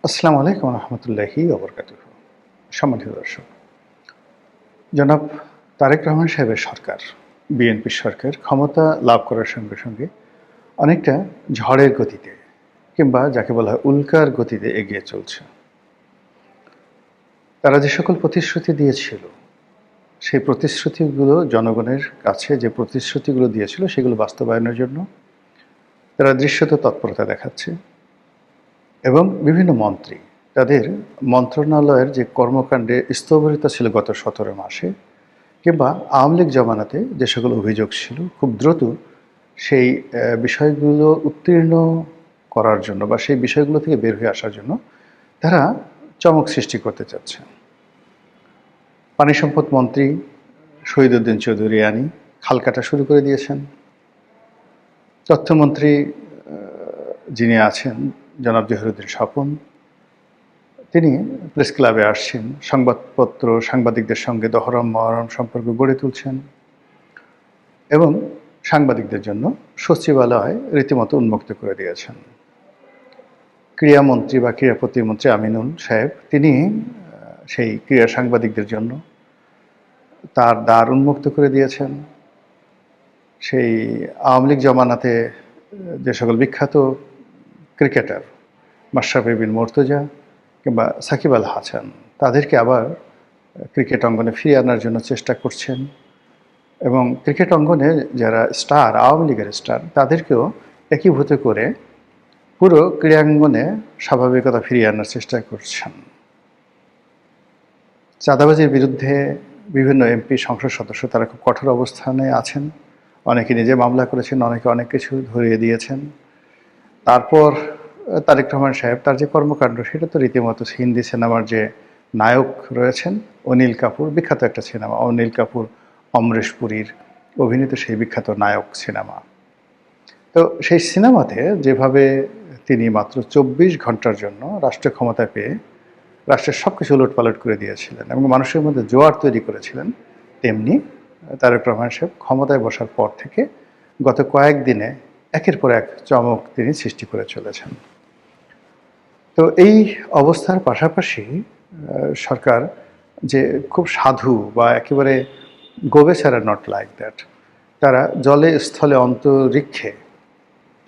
আসসালামু আলাইকুম রহমতুল্লাহি ওবরকাতুহু। সম্মানিত দর্শক, জনাব তারেক রহমান সাহেবের সরকার, বিএনপি সরকার ক্ষমতা লাভ করার সঙ্গে সঙ্গে অনেকটা ঝড়ের গতিতে কিংবা যাকে বলা হয় উল্কার গতিতে এগিয়ে চলছে। তারা যে সকল প্রতিশ্রুতি দিয়েছিল, সেই প্রতিশ্রুতিগুলো জনগণের কাছে যে প্রতিশ্রুতিগুলো দিয়েছিল সেগুলো বাস্তবায়নের জন্য তারা দৃশ্যত তৎপরতা দেখাচ্ছে এবং বিভিন্ন মন্ত্রী তাদের মন্ত্রণালয়ের যে কর্মকাণ্ডে স্থবিরতা ছিল গত ১৭ মাসে কিংবা আওয়ামী লীগ জমানাতে যে সকল অভিযোগ ছিল খুব দ্রুত সেই বিষয়গুলো উত্তীর্ণ করার জন্য বা সেই বিষয়গুলো থেকে বের হয়ে আসার জন্য তারা চমক সৃষ্টি করতে চাচ্ছে। পানি সম্পদ মন্ত্রী শহীদউদ্দিন চৌধুরী রানী খাল কাটা শুরু করে দিয়েছেন। তথ্যমন্ত্রী যিনি আছেন জনাব জহিরুদ্দিন স্বপন, তিনি প্রেস ক্লাবে আসছেন, সংবাদপত্র সাংবাদিকদের সঙ্গে দহরম মহরম সম্পর্ক গড়ে তুলছেন এবং সাংবাদিকদের জন্য সচিবালয় রীতিমতো উন্মুক্ত করে দিয়েছেন। ক্রীড়ামন্ত্রী বা ক্রীড়া প্রতিমন্ত্রী আমিনুল সাহেব, তিনি সেই ক্রীড়া সাংবাদিকদের জন্য তার দ্বার উন্মুক্ত করে দিয়েছেন। সেই আওয়ামী লীগ জমানাতে যে সকল বিখ্যাত ক্রিকেটার মাশরাফি বিন মুর্তজা কিংবা সাকিব আল হাসান, তাদেরকে আবার ক্রিকেট অঙ্গনে ফিরিয়ে আনার জন্য চেষ্টা করছেন এবং ক্রিকেট অঙ্গনে যারা স্টার, আওয়ামী লীগের স্টার, তাদেরকেও একীভূত করে পুরো ক্রীড়াঙ্গনে স্বাভাবিকতা ফিরিয়ে আনার চেষ্টা করছেন। চাঁদাবাজির বিরুদ্ধে বিভিন্ন এমপি, সংসদ সদস্য তারা খুব কঠোর অবস্থানে আছেন। অনেকে নিজে মামলা করেছেন, অনেকে অনেক কিছু ধরিয়ে দিয়েছেন। তারপর তারেক রহমান সাহেব তার যে কর্মকাণ্ড, সেটা তো রীতিমতো হিন্দি সিনেমার যে নায়ক রয়েছেন অনিল কাপুর, বিখ্যাত একটা সিনেমা অনিল কাপুর অমরেশ পুরীর অভিনীত সেই বিখ্যাত নায়ক সিনেমা। তো সেই সিনেমাতে যেভাবে তিনি মাত্র ২৪ ঘন্টার জন্য রাষ্ট্র ক্ষমতায় পেয়ে রাষ্ট্রের সব কিছু উলটপালট করে দিয়েছিলেন এবং মানুষের মধ্যে জোয়ার তৈরি করেছিলেন, তেমনি তারেক রহমান সাহেব ক্ষমতায় বসার পর থেকে গত কয়েকদিনে একের পর এক চমক তিনি সৃষ্টি করে চলেছেন। তো এই অবস্থার পাশাপাশি সরকার যে খুব সাধু বা একেবারে গোবেচারা নট লাইক দ্যাট, তারা জলে স্থলে অন্তরিক্ষে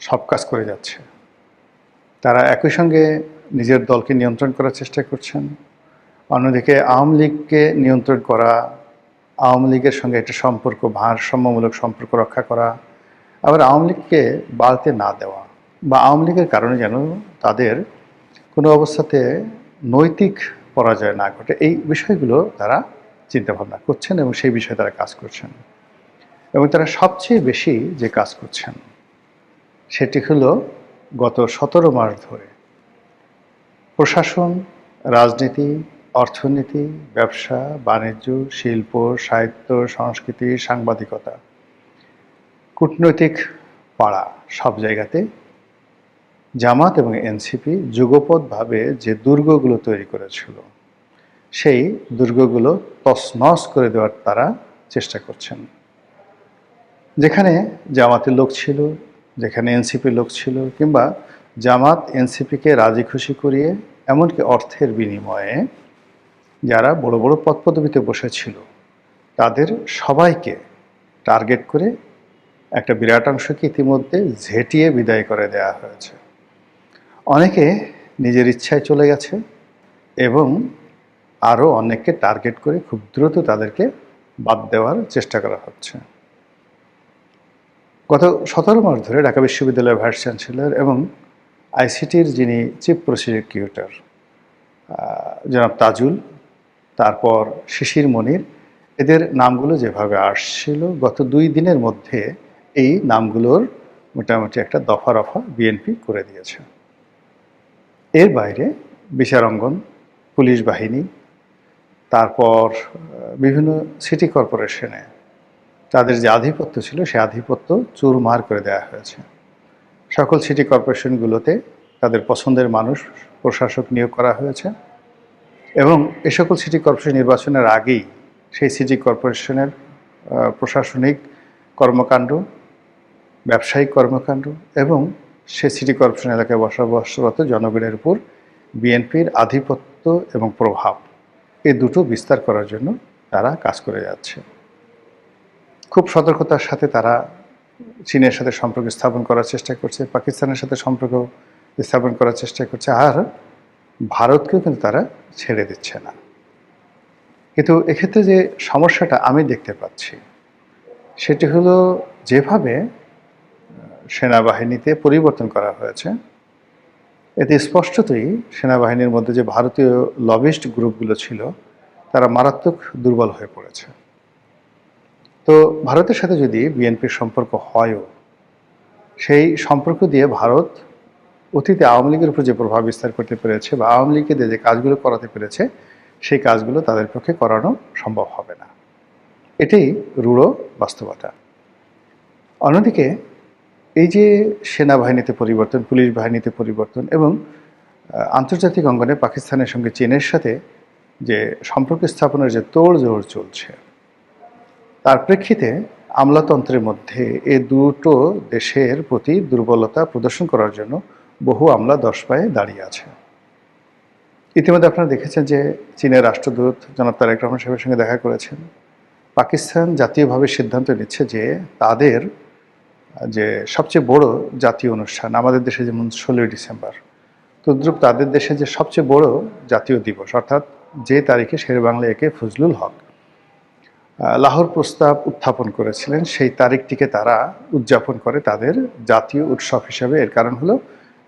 সব কাজ করে যাচ্ছে। তারা একই সঙ্গে নিজের দলকে নিয়ন্ত্রণ করার চেষ্টা করছেন, অন্যদিকে আওয়ামী লীগকে নিয়ন্ত্রণ করা, আওয়ামী লীগের সঙ্গে একটা সম্পর্ক, ভারসাম্যমূলক সম্পর্ক রক্ষা করা, আবার আওয়ামী লীগকে বাড়তে না দেওয়া বা আওয়ামী লীগের কারণে যেন তাদের কোনো অবস্থাতে নৈতিক পরাজয় না ঘটে, এই বিষয়গুলো তারা চিন্তাভাবনা করছেন এবং সেই বিষয়ে তারা কাজ করছেন। এবং তারা সবচেয়ে বেশি যে কাজ করছেন সেটি হলো গত ১৭ মাস ধরে প্রশাসন, রাজনীতি, অর্থনীতি, ব্যবসা বাণিজ্য, শিল্প, সাহিত্য, সংস্কৃতি, সাংবাদিকতা, কূটনৈতিক পাড়া, সব জায়গাতে জামাত এবং এনসিপি যুগপৎভাবে যে দুর্গগুলো তৈরি করেছিল, সেই দুর্গগুলো তছনছ করে দেওয়ার তারা চেষ্টা করছেন। যেখানে জামাতের লোক ছিল, যেখানে এনসিপির লোক ছিল, কিংবা জামাত এনসিপিকে রাজি খুশি করিয়ে এমনকি অর্থের বিনিময়ে যারা বড় বড় পদপদবিতে বসেছিল, তাদের সবাইকে টার্গেট করে একটা বিরাট অংশকে ইতিমধ্যে ঝেঁটিয়ে বিদায় করে দেওয়া হয়েছে। অনেকে নিজের ইচ্ছায় চলে গেছে এবং আরও অনেককে টার্গেট করে খুব দ্রুত তাদেরকে বাদ দেওয়ার চেষ্টা করা হচ্ছে। গত ১৭ মাস ধরে ঢাকা বিশ্ববিদ্যালয়ের ভাইস চ্যান্সেলর এবং আইসিটির যিনি চিফ প্রসিকিউটর জনাব তাজুল, তারপর শিশির মনির, এদের নামগুলো যেভাবে আসছিল গত ২ দিনের মধ্যে এই নামগুলোর মোটামুটি একটা দফা রফা বিএনপি করে দিয়েছে। এর বাইরে বিচারাঙ্গন, পুলিশ বাহিনী, তারপর বিভিন্ন সিটি কর্পোরেশনে তাদের যে আধিপত্য ছিল সেই আধিপত্য চুরমার করে দেওয়া হয়েছে। সকল সিটি কর্পোরেশনগুলোতে তাদের পছন্দের মানুষ, প্রশাসক নিয়োগ করা হয়েছে এবং এ সকল সিটি কর্পোরেশন নির্বাচনের আগেই সেই সিটি কর্পোরেশনের প্রশাসনিক কর্মকাণ্ড, ব্যবসায়িক কর্মকাণ্ড এবং সে সিটি কর্পোরেশন এলাকায় বসবাসরত জনগণের উপর বিএনপির আধিপত্য এবং প্রভাব এই দুটো বিস্তার করার জন্য তারা কাজ করে যাচ্ছে। খুব সতর্কতার সাথে তারা চীনের সাথে সম্পর্ক স্থাপন করার চেষ্টা করছে, পাকিস্তানের সাথে সম্পর্ক স্থাপন করার চেষ্টা করছে, আর ভারতকেও কিন্তু তারা ছেড়ে দিচ্ছে না। কিন্তু এক্ষেত্রে যে সমস্যাটা আমি দেখতে পাচ্ছি সেটি হলো, যেভাবে সেনাবাহিনীতে পরিবর্তন করা হয়েছে, এতে স্পষ্টতই সেনাবাহিনীর মধ্যে যে ভারতীয় লবিস্ট গ্রুপগুলো ছিল তারা মারাত্মক দুর্বল হয়ে পড়েছে। তো ভারতের সাথে যদি বিএনপির সম্পর্ক হয়ও, সেই সম্পর্ক দিয়ে ভারত অতীতে আওয়ামী লীগের উপর যে প্রভাব বিস্তার করতে পেরেছে বা আওয়ামী লীগকে দিয়ে যে কাজগুলো করাতে পেরেছে সেই কাজগুলো তাদের পক্ষে করানো সম্ভব হবে না। এটাই রূঢ় বাস্তবতা। অন্যদিকে এই যে সেনাবাহিনীতে পরিবর্তন, পুলিশ বাহিনীতে পরিবর্তন এবং আন্তর্জাতিক অঙ্গনে পাকিস্তানের সঙ্গে চীনের সাথে যে সম্পর্ক স্থাপনের যে তোড়জোড় চলছে, তার প্রেক্ষিতে আমলাতন্ত্রের মধ্যে এই দুটো দেশের প্রতি দুর্বলতা প্রদর্শন করার জন্য বহু আমলা 10 পায়ে দাঁড়িয়ে আছে। ইতিমধ্যে আপনারা দেখেছেন যে চীনের রাষ্ট্রদূত জনাব তারেক রহমান সাহেবের সঙ্গে দেখা করেছেন। পাকিস্তান জাতীয়ভাবে সিদ্ধান্ত নিচ্ছে যে তাদের যে সবচেয়ে বড় জাতীয় অনুষ্ঠান, আমাদের দেশে যেমন 16ই ডিসেম্বর, তদ্রূপ তাদের দেশে যে সবচেয়ে বড় জাতীয় দিবস, অর্থাৎ যে তারিখে শেরেবাংলা একে ফজলুল হক লাহোর প্রস্তাব উত্থাপন করেছিলেন, সেই তারিখটিকে তারা উদযাপন করে তাদের জাতীয় উৎসব হিসেবে। এর কারণ হলো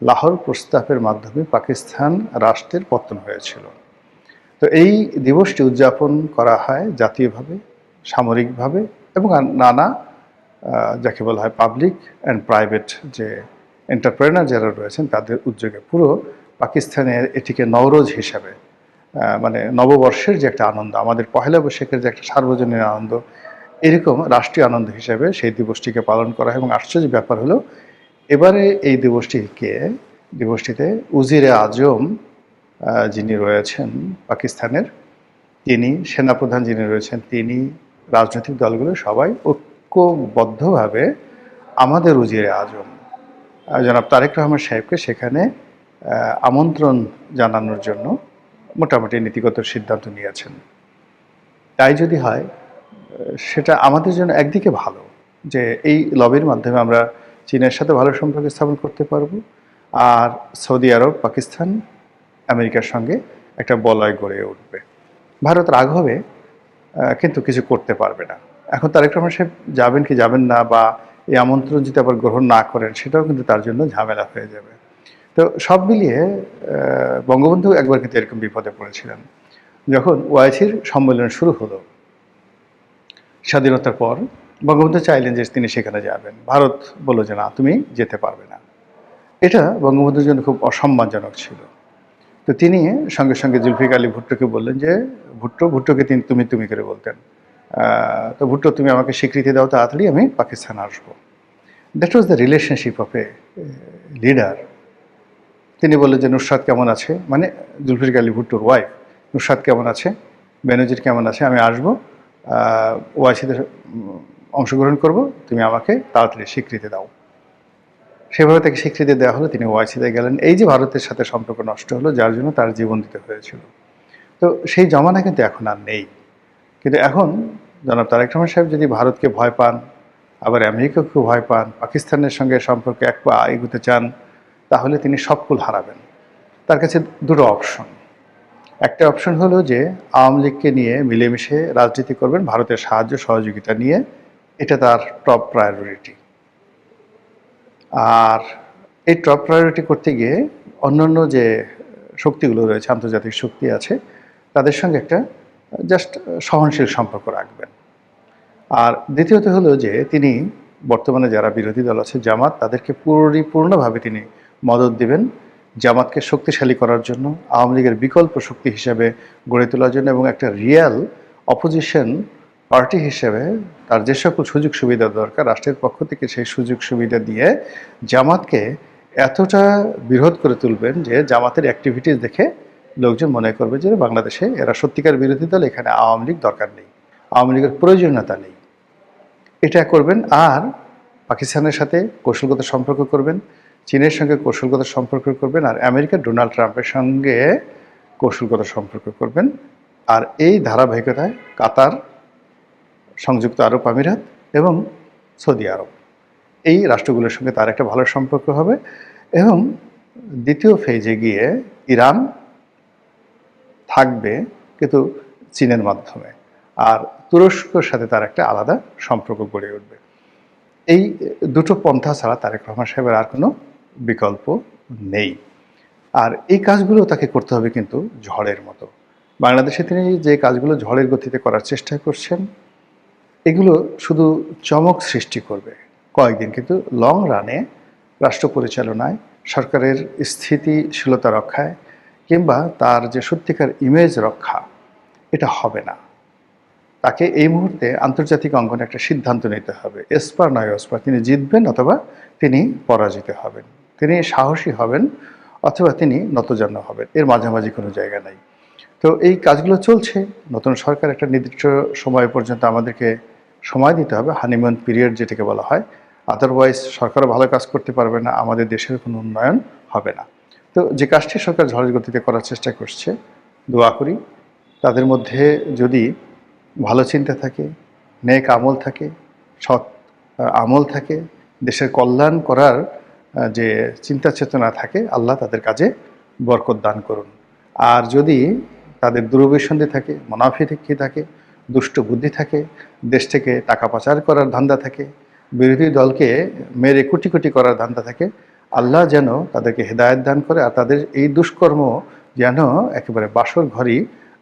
লাহোর প্রস্তাবের মাধ্যমে পাকিস্তান রাষ্ট্রের পতন হয়েছিল। তো এই দিবসটি উদযাপন করা হয় জাতীয়ভাবে, সামরিকভাবে এবং নানা যাকে বলা হয় পাবলিক অ্যান্ড প্রাইভেট যে এন্টারপ্রেনার যারা রয়েছেন তাদের উদ্যোগে। পুরো পাকিস্তানের এটিকে নওরোজ হিসাবে, মানে নববর্ষের যে একটা আনন্দ, আমাদের পহেলা বৈশাখের যে একটা সার্বজনীন আনন্দ, এরকম রাষ্ট্রীয় আনন্দ হিসাবে সেই দিবসটিকে পালন করা হয়। এবং আশ্চর্য ব্যাপার হলো, এবারে এই দিবসটিতে উজিরে আজম যিনি রয়েছেন পাকিস্তানের, তিনি সেনাপ্রধান যিনি রয়েছেন, তিনি, রাজনৈতিক দলগুলো সবাই ঐক্যবদ্ধভাবে আমাদের উজিরে আজম জনাব তারেক রহমান সাহেবকে সেখানে আমন্ত্রণ জানানোর জন্য মোটামুটি নীতিগত সিদ্ধান্ত নিয়েছেন। তাই যদি হয় সেটা আমাদের জন্য একদিকে ভালো, যে এই লবির মাধ্যমে আমরা চীনের সাথে ভালো সম্পর্ক স্থাপন করতে পারবো, আর সৌদি আরব, পাকিস্তান, আমেরিকার সঙ্গে একটা বলয় গড়ে উঠবে। ভারত রাগ হবে কিন্তু কিছু করতে পারবে না। এখন তারেক রহমান সাহেব যাবেন কি যাবেন না, বা এই আমন্ত্রণ যদি আবার গ্রহণ না করেন, সেটাও কিন্তু তার জন্য ঝামেলা হয়ে যাবে। তো সব মিলিয়ে বঙ্গবন্ধু একবার কিন্তু এরকম বিপদে পড়েছিলেন। যখন ওআইসির সম্মেলন শুরু হলো স্বাধীনতার পর, বঙ্গবন্ধু চাইলেন যে তিনি সেখানে যাবেন, ভারত বলল যে না, তুমি যেতে পারবে না। এটা বঙ্গবন্ধুর জন্য খুব অসম্মানজনক ছিল। তো তিনি সঙ্গে সঙ্গে জুলফিকার আলী ভুট্টোকে বললেন যে ভুট্টোকে তিনি তুমি করে বলতেন, তো ভুট্টো তুমি আমাকে স্বীকৃতি দাও, তাড়াতাড়ি আমি পাকিস্তান আসবো। That was the relationship of a leader. তিনি বললেন যে নুসরাত কেমন আছে, মানে জুলফিকার আলী ভুট্টোর ওয়াইফ, নুসরাত কেমন আছে, বেনজির কেমন আছে, আমি আসবো, ওআইসিতে অংশগ্রহণ করব, তুমি আমাকে তাড়াতাড়ি স্বীকৃতি দাও। সেভাবে তাকে স্বীকৃতি দেওয়া হলো, তিনি ওআইসিতে গেলেন। এই যে ভারতের সাথে সম্পর্ক নষ্ট হলো, যার জন্য তার জীবন দিতে হয়েছিল। তো সেই জমানা কিন্তু এখন আর নেই। কিন্তু এখন জনাব তারেক রহমান সাহেব যদি ভারতকে ভয় পান, আবার আমেরিকাকেও ভয় পান, পাকিস্তানের সঙ্গে সম্পর্কে এক পা এগোতে চান, তাহলে তিনি সব কুল হারাবেন। তার কাছে দুটো অপশন। একটা অপশন হলো যে আওয়ামী লীগকে নিয়ে মিলেমিশে রাজনীতি করবেন ভারতের সাহায্য সহযোগিতা নিয়ে, এটা তার টপ প্রায়োরিটি। আর এই টপ প্রায়োরিটি করতে গিয়ে অন্যান্য যে শক্তিগুলো রয়েছে, আন্তর্জাতিক শক্তি আছে, তাদের সঙ্গে একটা জাস্ট সহনশীল সম্পর্ক রাখবেন। আর দ্বিতীয়ত হলো যে তিনি বর্তমানে যারা বিরোধী দল আছে, জামাত, তাদেরকে পরিপূর্ণভাবে তিনি মদত দিবেন জামাতকে শক্তিশালী করার জন্য, আওয়ামী লীগের বিকল্প শক্তি হিসেবে গড়ে তোলার জন্য, এবং একটা রিয়েল অপোজিশন পার্টি হিসেবে তার যে সকল সুযোগ সুবিধা দরকার রাষ্ট্রের পক্ষ থেকে, সেই সুযোগ সুবিধা দিয়ে জামাতকে এতটা বিরোধ করে তুলবেন যে জামাতের অ্যাক্টিভিটিস দেখে লোকজন মনে করবে যে বাংলাদেশে এরা সত্যিকার বিরোধী দল, এখানে আওয়ামী লীগ দরকার নেই, আওয়ামী লীগের প্রয়োজনীয়তা নেই। এটা করবেন। আর পাকিস্তানের সাথে কৌশলগত সম্পর্ক করবেন, চীনের সঙ্গে কৌশলগত সম্পর্ক করবেন, আর আমেরিকার ডোনাল্ড ট্রাম্পের সঙ্গে কৌশলগত সম্পর্ক করবেন। আর এই ধারাবাহিকতায় কাতার, সংযুক্ত আরব আমিরাত এবং সৌদি আরব, এই রাষ্ট্রগুলোর সঙ্গে তার একটা ভালো সম্পর্ক হবে। এবং দ্বিতীয় ফেজে গিয়ে ইরান থাকবে, কিন্তু চীনের মাধ্যমে, আর তুরস্কর সাথে তার একটা আলাদা সম্পর্ক গড়ে উঠবে। এই দুটো পন্থা ছাড়া তারেক রহমান সাহেবের আর কোনো বিকল্প নেই। আর এই কাজগুলো তাকে করতে হবে কিন্তু ঝড়ের মতো। বাংলাদেশে তিনি যে কাজগুলো ঝড়ের গতিতে করার চেষ্টা করছেন, এগুলো শুধু চমক সৃষ্টি করবে কয়েকদিন, কিন্তু লং রানে রাষ্ট্র পরিচালনায়, সরকারের স্থিতিশীলতা রক্ষায় কিংবা তার যে সত্যিকার ইমেজ রক্ষা, এটা হবে না। তাকে এই মুহূর্তে আন্তর্জাতিক অঙ্গনে একটা সিদ্ধান্ত নিতে হবে, এসপার নয় ওসপার, তিনি জিতবেন অথবা তিনি পরাজিত হবেন, তিনি সাহসী হবেন অথবা তিনি নতজানু হবেন, এর মাঝামাঝি কোনো জায়গা নাই। তো এই কাজগুলো চলছে। নতুন সরকার একটা নির্দিষ্ট সময় পর্যন্ত আমাদেরকে সময় দিতে হবে, হানিমুন পিরিয়ড যেটাকে বলা হয়। আদারওয়াইজ সরকারও ভালো কাজ করতে পারবে না, আমাদের দেশের কোনো উন্নয়ন হবে না। তো যে কাজটি সরকার ঝড়ের গতিতে করার চেষ্টা করছে, দোয়া করি তাদের মধ্যে যদি ভালো চিন্তা থাকে, নেক আমল থাকে, সৎ আমল থাকে, দেশের কল্যাণ করার যে চিন্তা চেতনা থাকে, আল্লাহ তাদের কাজে বরকত দান করুন। আর যদি তাদের দুরভিসন্ধি থাকে, মুনাফিকি থাকে, দুষ্ট বুদ্ধি থাকে, দেশ থেকে টাকা পাচার করার ধান্দা থাকে, বিরোধী দলকে মেরে কুটি কুটি করার ধান্দা থাকে, আল্লাহ যেন তাদেরকে হেদায়েত দান করে, আর তাদের এই দুষ্কর্ম যেন একেবারে বাসর ঘরই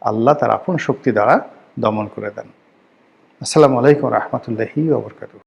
আল্লাহ তার আপন শক্তি দ্বারা দমন করে দেন। আসসালামু আলাইকুম রহমতুল্লাহি ওয়া বারাকাতুহু।